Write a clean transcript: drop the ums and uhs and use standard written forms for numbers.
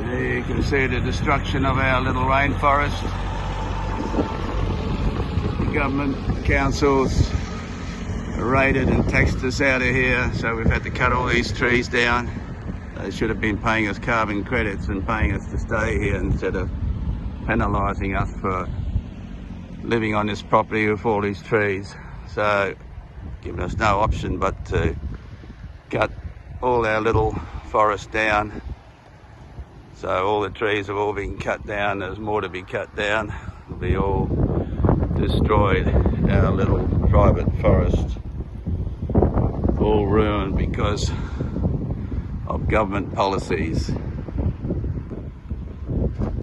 There you can see the destruction of our little rainforest. The government councils raided and taxed us out of here, so we've had to cut all these trees down. They should have been paying us carbon credits and paying us to stay here instead of penalising us for living on this property with all these trees. So giving us no option but to cut all our little forest down. So all the trees have all been cut down. There's more to be cut down. It'll be all destroyed. Our little private forest all ruined because of government policies.